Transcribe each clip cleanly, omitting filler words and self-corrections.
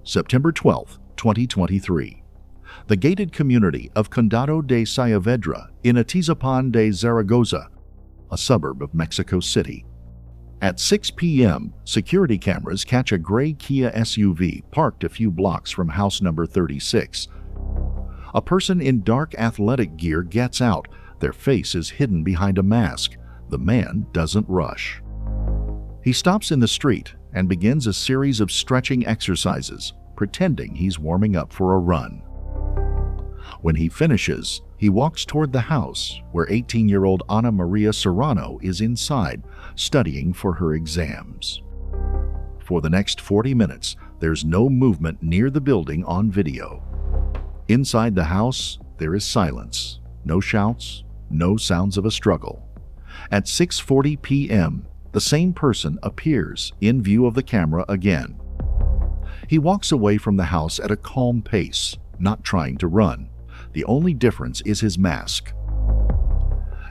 September 12, 2023. The gated community of Condado de Sayavedra in Atizapán de Zaragoza, a suburb of Mexico City. At 6 p.m., security cameras catch a gray Kia SUV parked a few blocks from house number 36. A person in dark athletic gear gets out. Their face is hidden behind a mask. The man doesn't rush. He stops in the street and begins a series of stretching exercises, pretending he's warming up for a run. When he finishes, he walks toward the house where 18-year-old Ana María Serrano is inside, studying for her exams. For the next 40 minutes, there's no movement near the building on video. Inside the house, there is silence. No shouts, no sounds of a struggle. At 6:40 p.m., the same person appears in view of the camera again. He walks away from the house at a calm pace, not trying to run. The only difference is his mask.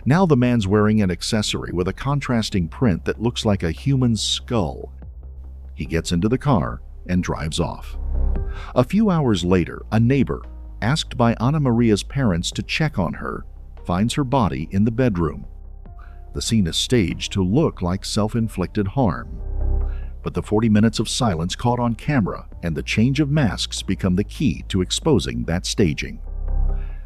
Now the man's wearing an accessory with a contrasting print that looks like a human's skull. He gets into the car and drives off. A few hours later, a neighbor, asked by Ana Maria's parents to check on her, finds her body in the bedroom. The scene is staged to look like self-inflicted harm. But the 40 minutes of silence caught on camera and the change of masks become the key to exposing that staging.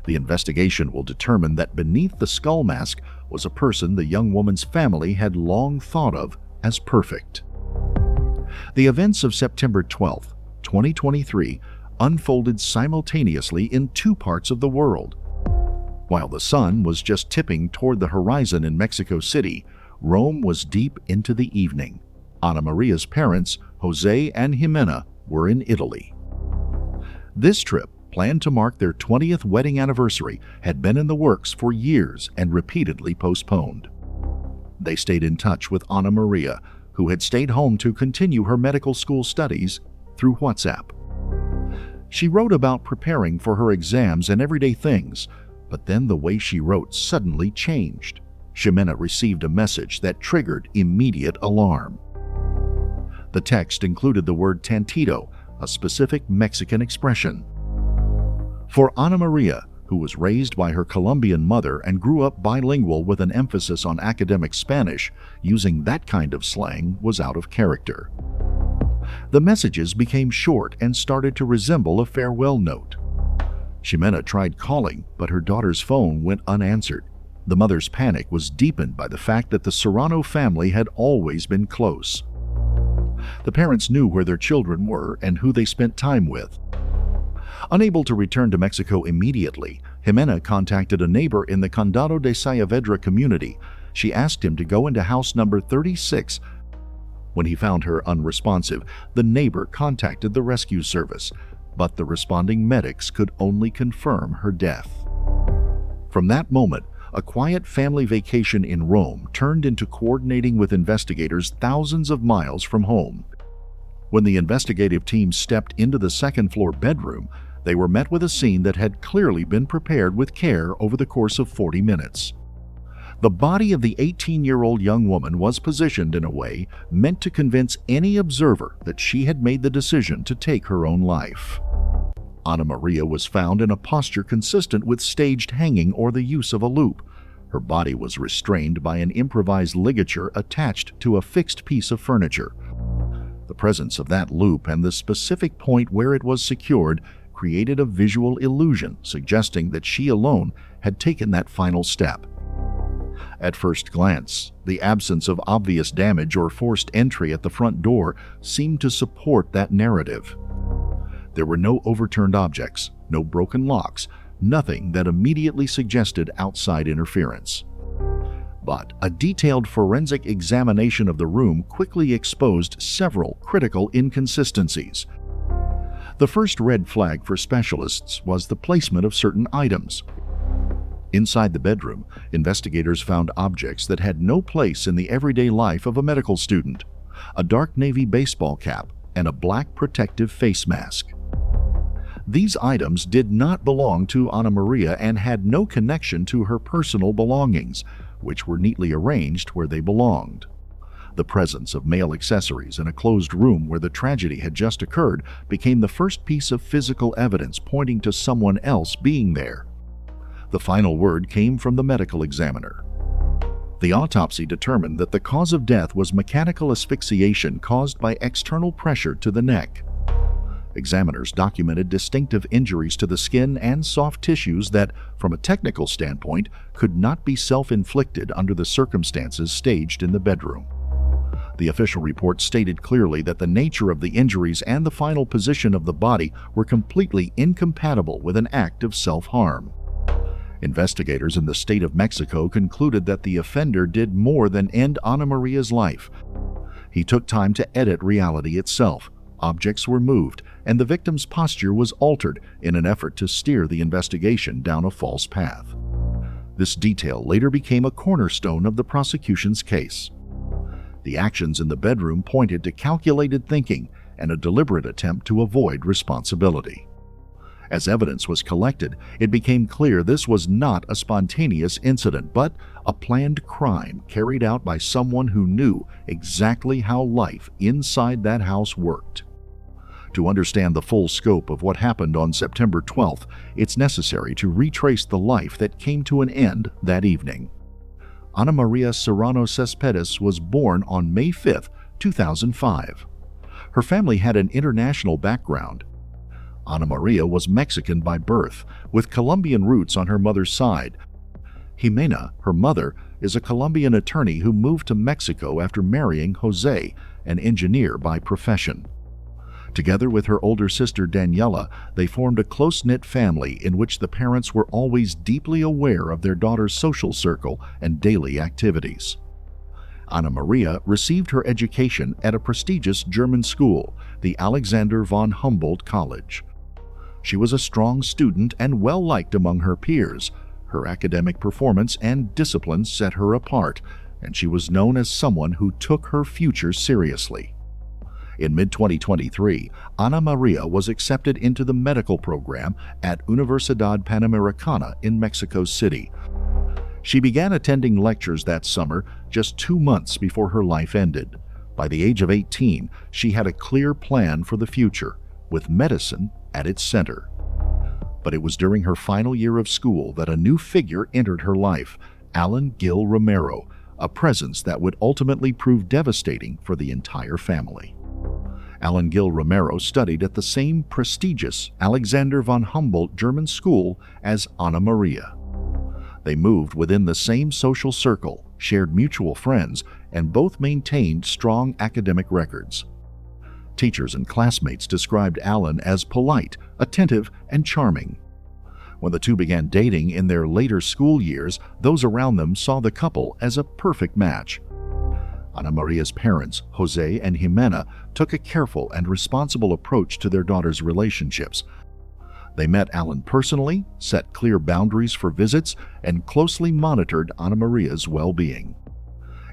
The investigation will determine that beneath the skull mask was a person the young woman's family had long thought of as perfect. The events of September 12, 2023 unfolded simultaneously in two parts of the world. While the sun was just tipping toward the horizon in Mexico City, Rome was deep into the evening. Ana Maria's parents, Jose and Jimena, were in Italy. This trip, planned to mark their 20th wedding anniversary, had been in the works for years and repeatedly postponed. They stayed in touch with Ana Maria, who had stayed home to continue her medical school studies, through WhatsApp. She wrote about preparing for her exams and everyday things, but then the way she wrote suddenly changed. Jimena received a message that triggered immediate alarm. The text included the word Tantito, a specific Mexican expression. For Ana Maria, who was raised by her Colombian mother and grew up bilingual with an emphasis on academic Spanish, using that kind of slang was out of character. The messages became short and started to resemble a farewell note. Jimena tried calling, but her daughter's phone went unanswered. The mother's panic was deepened by the fact that the Serrano family had always been close. The parents knew where their children were and who they spent time with. Unable to return to Mexico immediately, Jimena contacted a neighbor in the Condado de Sayavedra community. She asked him to go into house number 36. When he found her unresponsive, the neighbor contacted the rescue service, but the responding medics could only confirm her death. From that moment, a quiet family vacation in Rome turned into coordinating with investigators thousands of miles from home. When the investigative team stepped into the second-floor bedroom, they were met with a scene that had clearly been prepared with care over the course of 40 minutes. The body of the 18-year-old young woman was positioned in a way meant to convince any observer that she had made the decision to take her own life. Ana Maria was found in a posture consistent with staged hanging or the use of a loop. Her body was restrained by an improvised ligature attached to a fixed piece of furniture. The presence of that loop and the specific point where it was secured created a visual illusion suggesting that she alone had taken that final step. At first glance, the absence of obvious damage or forced entry at the front door seemed to support that narrative. There were no overturned objects, no broken locks, nothing that immediately suggested outside interference. But a detailed forensic examination of the room quickly exposed several critical inconsistencies. The first red flag for specialists was the placement of certain items. Inside the bedroom, investigators found objects that had no place in the everyday life of a medical student: a dark navy baseball cap and a black protective face mask. These items did not belong to Ana Maria and had no connection to her personal belongings, which were neatly arranged where they belonged. The presence of male accessories in a closed room where the tragedy had just occurred became the first piece of physical evidence pointing to someone else being there. The final word came from the medical examiner. The autopsy determined that the cause of death was mechanical asphyxiation caused by external pressure to the neck. Examiners documented distinctive injuries to the skin and soft tissues that, from a technical standpoint, could not be self-inflicted under the circumstances staged in the bedroom. The official report stated clearly that the nature of the injuries and the final position of the body were completely incompatible with an act of self-harm. Investigators in the state of Mexico concluded that the offender did more than end Ana Maria's life. He took time to edit reality itself. Objects were moved, and the victim's posture was altered in an effort to steer the investigation down a false path. This detail later became a cornerstone of the prosecution's case. The actions in the bedroom pointed to calculated thinking and a deliberate attempt to avoid responsibility. As evidence was collected, it became clear this was not a spontaneous incident, but a planned crime carried out by someone who knew exactly how life inside that house worked. To understand the full scope of what happened on September 12th, it's necessary to retrace the life that came to an end that evening. Ana María Serrano Céspedes was born on May 5, 2005. Her family had an international background. Ana María was Mexican by birth, with Colombian roots on her mother's side. Jimena, her mother, is a Colombian attorney who moved to Mexico after marrying José, an engineer by profession. Together with her older sister Daniela, they formed a close-knit family in which the parents were always deeply aware of their daughter's social circle and daily activities. Ana María received her education at a prestigious German school, the Alexander von Humboldt College. She was a strong student and well-liked among her peers. Her academic performance and discipline set her apart, and she was known as someone who took her future seriously. In mid-2023, Ana María was accepted into the medical program at Universidad Panamericana in Mexico City. She began attending lectures that summer, just 2 months before her life ended. By the age of 18, she had a clear plan for the future, with medicine at its center. But it was during her final year of school that a new figure entered her life, Allan Gil Romero, a presence that would ultimately prove devastating for the entire family. Allan Gil Romero studied at the same prestigious Alexander von Humboldt German school as Ana María. They moved within the same social circle, shared mutual friends, and both maintained strong academic records. Teachers and classmates described Allan as polite, attentive, and charming. When the two began dating in their later school years, those around them saw the couple as a perfect match. Ana María's parents, José and Jimena, took a careful and responsible approach to their daughter's relationships. They met Allan personally, set clear boundaries for visits, and closely monitored Ana María's well-being.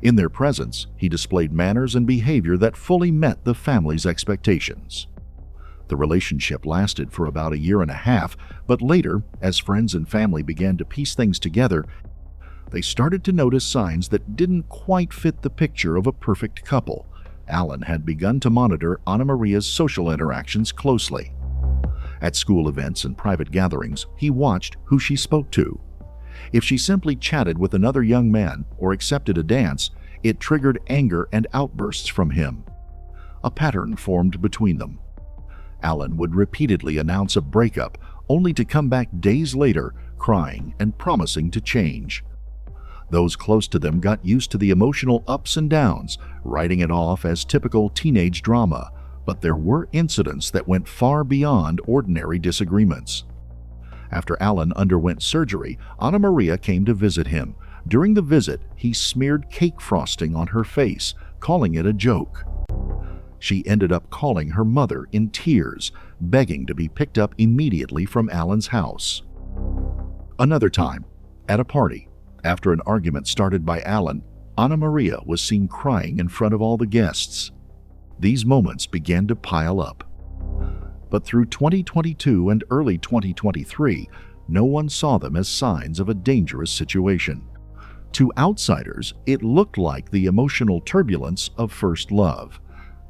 In their presence, he displayed manners and behavior that fully met the family's expectations. The relationship lasted for about 1.5 years, but later, as friends and family began to piece things together, they started to notice signs that didn't quite fit the picture of a perfect couple. Allan had begun to monitor Ana María's social interactions closely. At school events and private gatherings, he watched who she spoke to. If she simply chatted with another young man or accepted a dance, it triggered anger and outbursts from him. A pattern formed between them. Allan would repeatedly announce a breakup, only to come back days later, crying and promising to change. Those close to them got used to the emotional ups and downs, writing it off as typical teenage drama, but there were incidents that went far beyond ordinary disagreements. After Allan underwent surgery, Ana María came to visit him. During the visit, he smeared cake frosting on her face, calling it a joke. She ended up calling her mother in tears, begging to be picked up immediately from Allan's house. Another time, at a party, after an argument started by Allan, Ana María was seen crying in front of all the guests. These moments began to pile up. But through 2022 and early 2023, no one saw them as signs of a dangerous situation. To outsiders, it looked like the emotional turbulence of first love.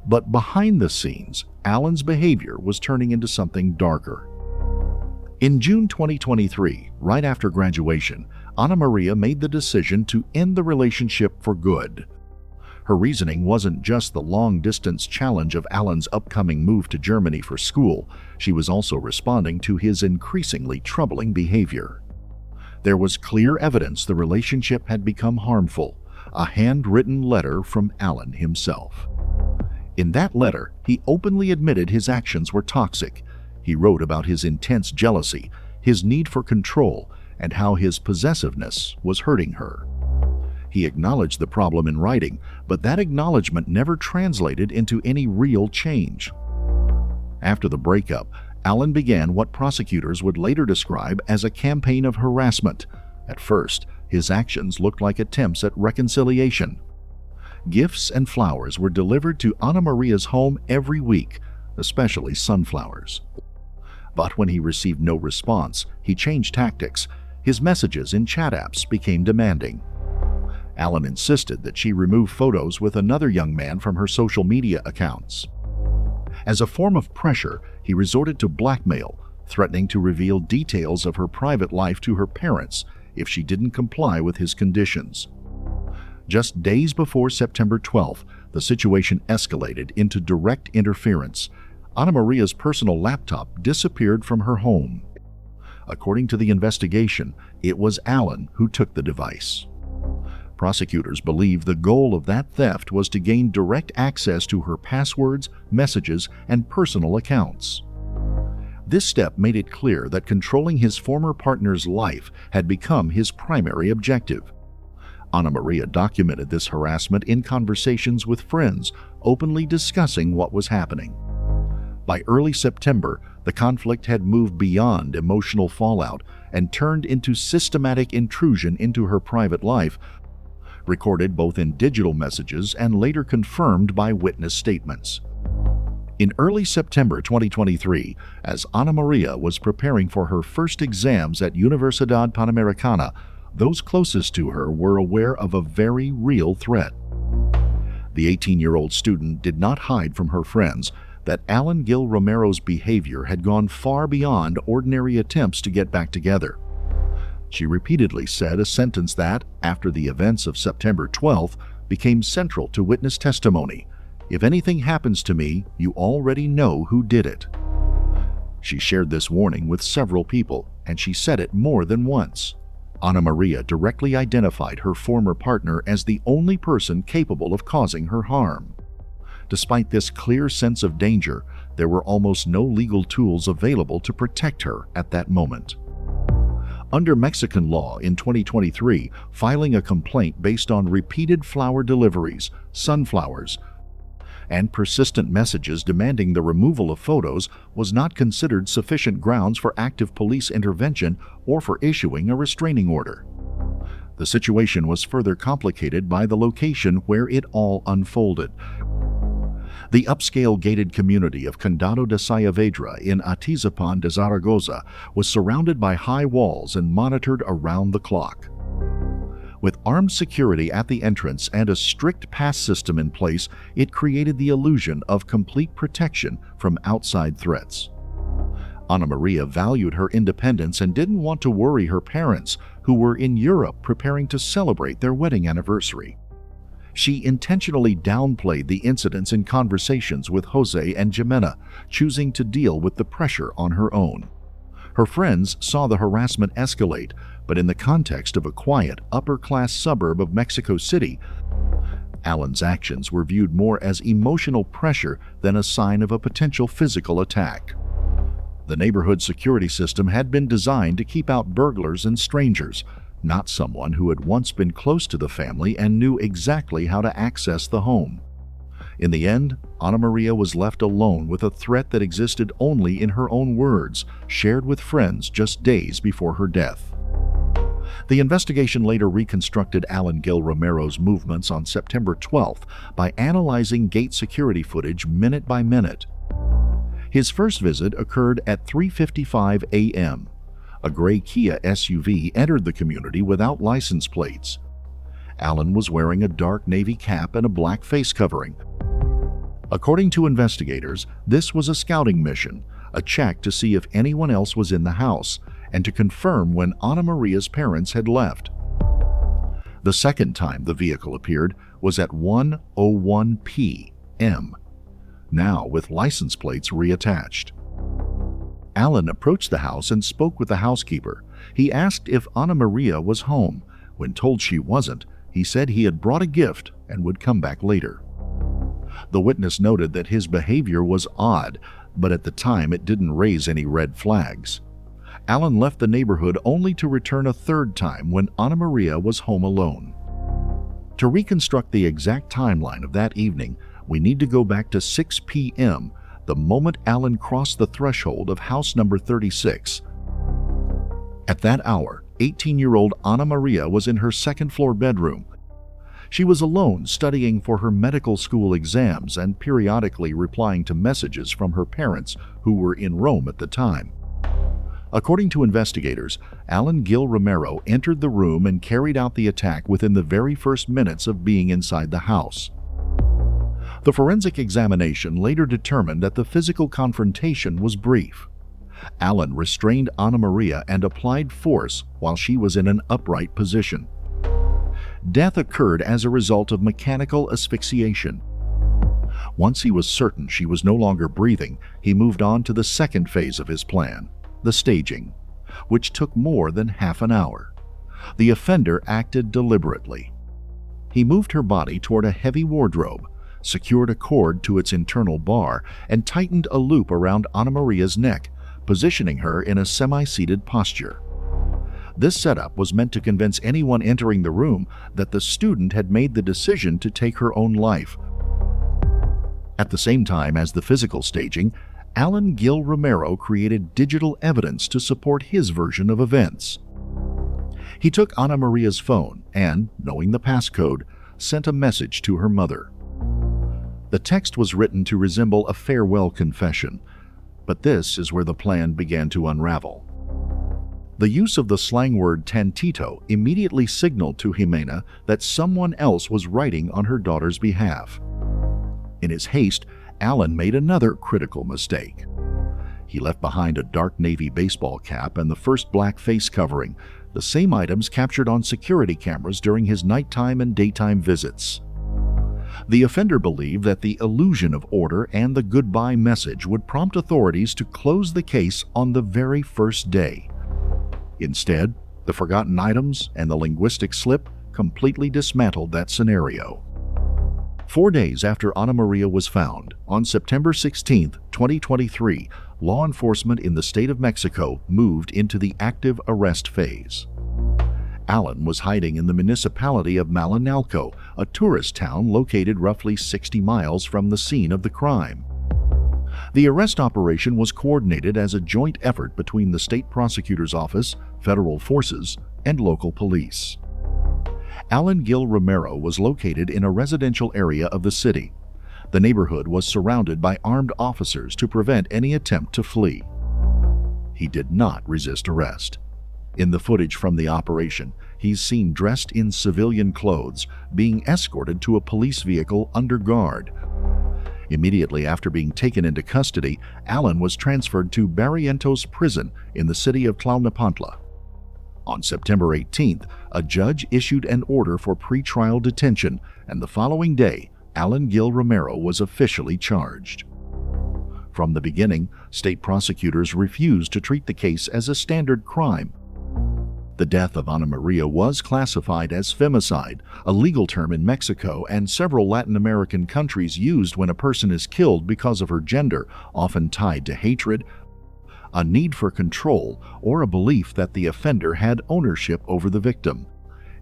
But behind the scenes, Allan's behavior was turning into something darker. In June 2023, right after graduation, Ana Maria made the decision to end the relationship for good. Her reasoning wasn't just the long-distance challenge of Allan's upcoming move to Germany for school, she was also responding to his increasingly troubling behavior. There was clear evidence the relationship had become harmful, a handwritten letter from Allan himself. In that letter, he openly admitted his actions were toxic. He wrote about his intense jealousy, his need for control, and how his possessiveness was hurting her. He acknowledged the problem in writing, but that acknowledgement never translated into any real change. After the breakup, Allan began what prosecutors would later describe as a campaign of harassment. At first, his actions looked like attempts at reconciliation. Gifts and flowers were delivered to Ana Maria's home every week, especially sunflowers. But when he received no response, he changed tactics. His messages in chat apps became demanding. Allan insisted that she remove photos with another young man from her social media accounts. As a form of pressure, he resorted to blackmail, threatening to reveal details of her private life to her parents if she didn't comply with his conditions. Just days before September 12th, the situation escalated into direct interference. Ana Maria's personal laptop disappeared from her home. According to the investigation, it was Allan who took the device. Prosecutors believe the goal of that theft was to gain direct access to her passwords, messages, and personal accounts. This step made it clear that controlling his former partner's life had become his primary objective. Ana Maria documented this harassment in conversations with friends, openly discussing what was happening. By early September, the conflict had moved beyond emotional fallout and turned into systematic intrusion into her private life, recorded both in digital messages and later confirmed by witness statements. In early September 2023, as Ana Maria was preparing for her first exams at Universidad Panamericana, those closest to her were aware of a very real threat. The 18-year-old student did not hide from her friends that Allan Gil Romero's behavior had gone far beyond ordinary attempts to get back together. She repeatedly said a sentence that, after the events of September 12th, became central to witness testimony. "If anything happens to me, you already know who did it." She shared this warning with several people, and she said it more than once. Ana Maria directly identified her former partner as the only person capable of causing her harm. Despite this clear sense of danger, there were almost no legal tools available to protect her at that moment. Under Mexican law in 2023, filing a complaint based on repeated flower deliveries, sunflowers, and persistent messages demanding the removal of photos was not considered sufficient grounds for active police intervention or for issuing a restraining order. The situation was further complicated by the location where it all unfolded. The upscale gated community of Condado de Sayavedra in Atizapán de Zaragoza was surrounded by high walls and monitored around the clock. With armed security at the entrance and a strict pass system in place, it created the illusion of complete protection from outside threats. Ana Maria valued her independence and didn't want to worry her parents, who were in Europe preparing to celebrate their wedding anniversary. She intentionally downplayed the incidents in conversations with Jose and Jimena, choosing to deal with the pressure on her own. Her friends saw the harassment escalate, but in the context of a quiet, upper-class suburb of Mexico City, Allan's actions were viewed more as emotional pressure than a sign of a potential physical attack. The neighborhood security system had been designed to keep out burglars and strangers, not someone who had once been close to the family and knew exactly how to access the home. In the end, Ana Maria was left alone with a threat that existed only in her own words, shared with friends just days before her death. The investigation later reconstructed Allan Gil Romero's movements on September 12th by analyzing gate security footage minute by minute. His first visit occurred at 3:55 a.m. A gray Kia SUV entered the community without license plates. Allan was wearing a dark navy cap and a black face covering. According to investigators, this was a scouting mission, a check to see if anyone else was in the house, and to confirm when Ana Maria's parents had left. The second time the vehicle appeared was at 1:01 p.m., now with license plates reattached. Allan approached the house and spoke with the housekeeper. He asked if Ana Maria was home. When told she wasn't, he said he had brought a gift and would come back later. The witness noted that his behavior was odd, but at the time it didn't raise any red flags. Allan left the neighborhood only to return a third time when Ana Maria was home alone. To reconstruct the exact timeline of that evening, we need to go back to 6 p.m., the moment Allan crossed the threshold of house number 36. At that hour, 18-year-old Ana Maria was in her second-floor bedroom. She was alone, studying for her medical school exams and periodically replying to messages from her parents who were in Rome at the time. According to investigators, Allan Gil Romero entered the room and carried out the attack within the very first minutes of being inside the house. The forensic examination later determined that the physical confrontation was brief. Allan restrained Ana Maria and applied force while she was in an upright position. Death occurred as a result of mechanical asphyxiation. Once he was certain she was no longer breathing, he moved on to the second phase of his plan, the staging, which took more than half an hour. The offender acted deliberately. He moved her body toward a heavy wardrobe, secured a cord to its internal bar, and tightened a loop around Ana Maria's neck, positioning her in a semi-seated posture. This setup was meant to convince anyone entering the room that the student had made the decision to take her own life. At the same time as the physical staging, Allan Gil Romero created digital evidence to support his version of events. He took Ana Maria's phone and, knowing the passcode, sent a message to her mother. The text was written to resemble a farewell confession, but this is where the plan began to unravel. The use of the slang word Tantito immediately signaled to Jimena that someone else was writing on her daughter's behalf. In his haste, Allan made another critical mistake. He left behind a dark navy baseball cap and the first black face covering, the same items captured on security cameras during his nighttime and daytime visits. The offender believed that the illusion of order and the goodbye message would prompt authorities to close the case on the very first day. Instead, the forgotten items and the linguistic slip completely dismantled that scenario. 4 days after Ana Maria was found, on September 16, 2023, law enforcement in the state of Mexico moved into the active arrest phase. Allan was hiding in the municipality of Malinalco, a tourist town located roughly 60 miles from the scene of the crime. The arrest operation was coordinated as a joint effort between the state prosecutor's office, federal forces, and local police. Allan Gil Romero was located in a residential area of the city. The neighborhood was surrounded by armed officers to prevent any attempt to flee. He did not resist arrest. In the footage from the operation, he's seen dressed in civilian clothes, being escorted to a police vehicle under guard. Immediately after being taken into custody, Allan was transferred to Barrientos Prison in the city of Tlalnepantla. On September 18th, a judge issued an order for pretrial detention, and the following day, Allan Gil Romero was officially charged. From the beginning, state prosecutors refused to treat the case as a standard crime. The death of Ana Maria was classified as femicide, a legal term in Mexico and several Latin American countries used when a person is killed because of her gender, often tied to hatred, a need for control, or a belief that the offender had ownership over the victim.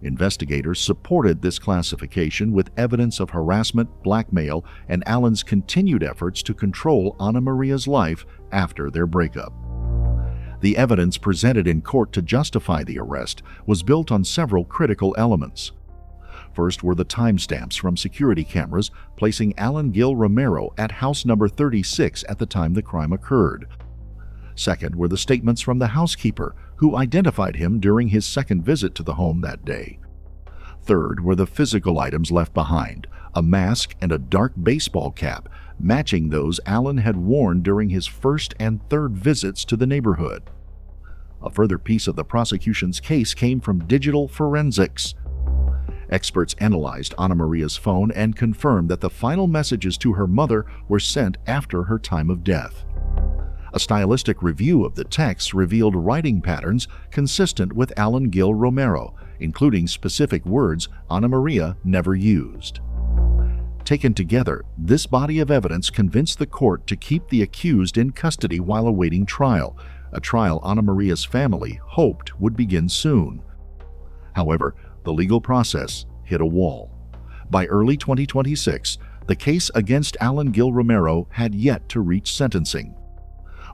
Investigators supported this classification with evidence of harassment, blackmail, and Allan's continued efforts to control Ana Maria's life after their breakup. The evidence presented in court to justify the arrest was built on several critical elements. First were the timestamps from security cameras placing Allan Gil Romero at house number 36 at the time the crime occurred. Second were the statements from the housekeeper, who identified him during his second visit to the home that day. Third were the physical items left behind, a mask and a dark baseball cap, matching those Allan had worn during his first and third visits to the neighborhood. A further piece of the prosecution's case came from digital forensics. Experts analyzed Ana Maria's phone and confirmed that the final messages to her mother were sent after her time of death. A stylistic review of the texts revealed writing patterns consistent with Allan Gil Romero, including specific words Ana Maria never used. Taken together, this body of evidence convinced the court to keep the accused in custody while awaiting trial, a trial Ana Maria's family hoped would begin soon. However, the legal process hit a wall. By early 2026, the case against Allan Gil Romero had yet to reach sentencing.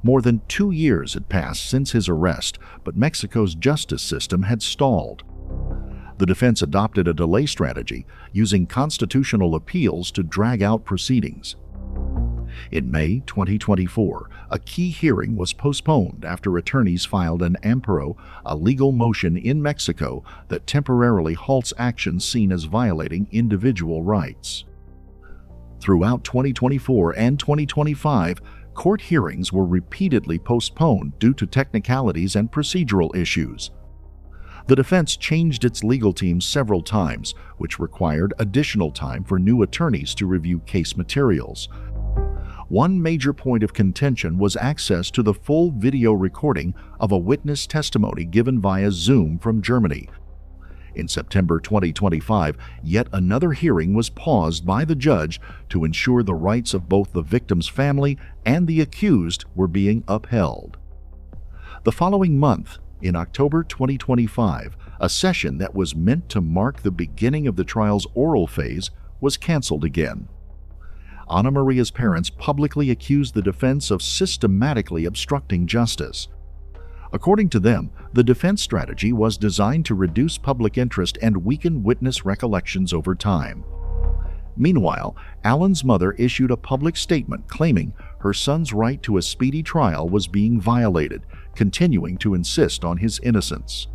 More than 2 years had passed since his arrest, but Mexico's justice system had stalled. The defense adopted a delay strategy, using constitutional appeals to drag out proceedings. In May 2024, a key hearing was postponed after attorneys filed an amparo, a legal motion in Mexico that temporarily halts actions seen as violating individual rights. Throughout 2024 and 2025, court hearings were repeatedly postponed due to technicalities and procedural issues. The defense changed its legal team several times, which required additional time for new attorneys to review case materials. One major point of contention was access to the full video recording of a witness testimony given via Zoom from Germany. In September 2025, yet another hearing was paused by the judge to ensure the rights of both the victim's family and the accused were being upheld. The following month, in October 2025, a session that was meant to mark the beginning of the trial's oral phase was canceled again. Ana Maria's parents publicly accused the defense of systematically obstructing justice. According to them, the defense strategy was designed to reduce public interest and weaken witness recollections over time. Meanwhile, Allan's mother issued a public statement claiming her son's right to a speedy trial was being violated, continuing to insist on his innocence.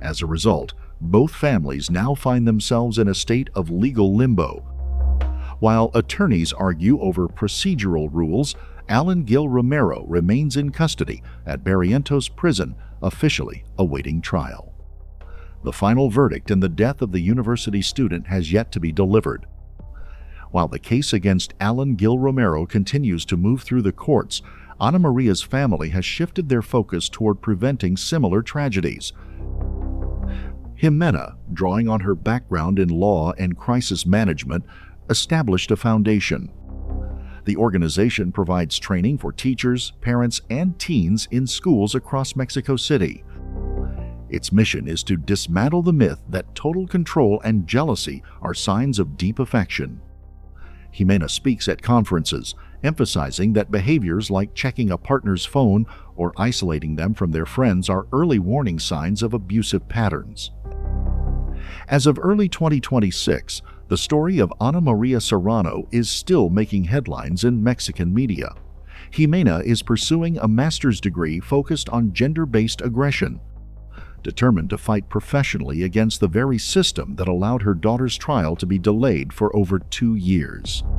As a result, both families now find themselves in a state of legal limbo. While attorneys argue over procedural rules, Allan Gil Romero remains in custody at Barrientos Prison, officially awaiting trial. The final verdict in the death of the university student has yet to be delivered. While the case against Allan Gil Romero continues to move through the courts, Ana Maria's family has shifted their focus toward preventing similar tragedies. Jimena, drawing on her background in law and crisis management, established a foundation. The organization provides training for teachers, parents, and teens in schools across Mexico City. Its mission is to dismantle the myth that total control and jealousy are signs of deep affection. Jimena speaks at conferences, emphasizing that behaviors like checking a partner's phone or isolating them from their friends are early warning signs of abusive patterns. As of early 2026, the story of Ana María Serrano is still making headlines in Mexican media. Jimena is pursuing a master's degree focused on gender-based aggression, determined to fight professionally against the very system that allowed her daughter's trial to be delayed for over 2 years.